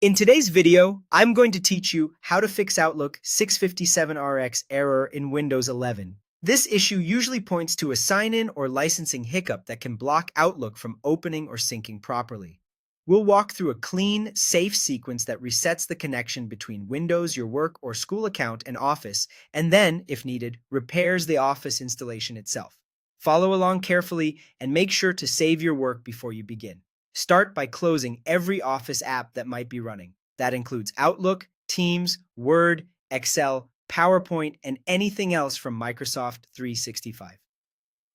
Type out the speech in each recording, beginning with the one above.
In today's video, I'm going to teach you how to fix Outlook 657RX error in Windows 11. This issue usually points to a sign-in or licensing hiccup that can block Outlook from opening or syncing properly. We'll walk through a clean, safe sequence that resets the connection between Windows, your work or school account, and Office, and then, if needed, repairs the Office installation itself. Follow along carefully and make sure to save your work before you begin. Start by closing every Office app that might be running. That includes Outlook, Teams, Word, Excel, PowerPoint, and anything else from Microsoft 365.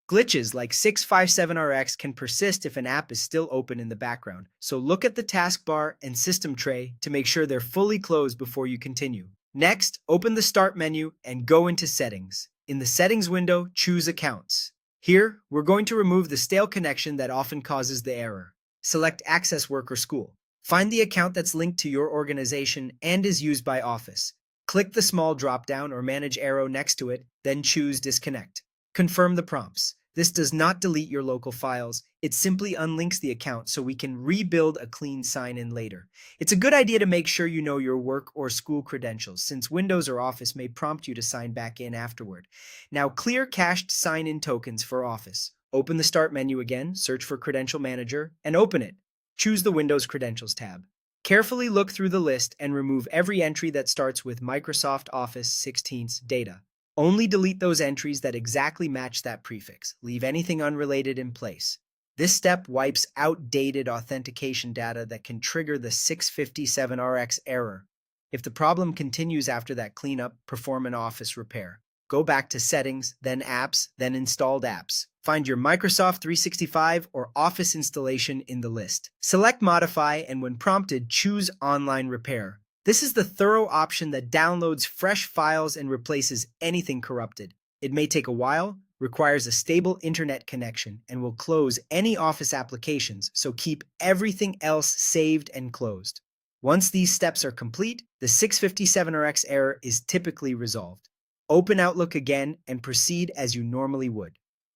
Glitches like 657RX can persist if an app is still open in the background, so look at the taskbar and system tray to make sure they're fully closed before you continue. Next, open the Start menu and go into Settings. In the Settings window, choose Accounts. Here, we're going to remove the stale connection that often causes the error. Select Access Work or School. Find the account that's linked to your organization and is used by Office. Click the small drop-down or Manage arrow next to it, then choose Disconnect. Confirm the prompts. This does not delete your local files. It simply unlinks the account so we can rebuild a clean sign-in later. It's a good idea to make sure you know your work or school credentials, since Windows or Office may prompt you to sign back in afterward. Now clear cached sign-in tokens for Office. Open the Start menu again, search for Credential Manager, and open it. Choose the Windows Credentials tab. Carefully look through the list and remove every entry that starts with Microsoft Office 16's data. Only delete those entries that exactly match that prefix. Leave anything unrelated in place. This step wipes outdated authentication data that can trigger the 657RX error. If the problem continues after that cleanup, perform an Office repair. Go back to Settings, then Apps, then Installed Apps. Find your Microsoft 365 or Office installation in the list. Select Modify, and when prompted, choose Online Repair. This is the thorough option that downloads fresh files and replaces anything corrupted. It may take a while, requires a stable internet connection, and will close any Office applications, so keep everything else saved and closed. Once these steps are complete, the 657RX error is typically resolved. Open Outlook again and proceed as you normally would.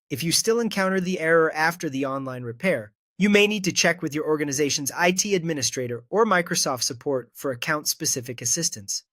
If you still encounter the error after the online repair, you may need to check with your organization's IT administrator or Microsoft support for account-specific assistance.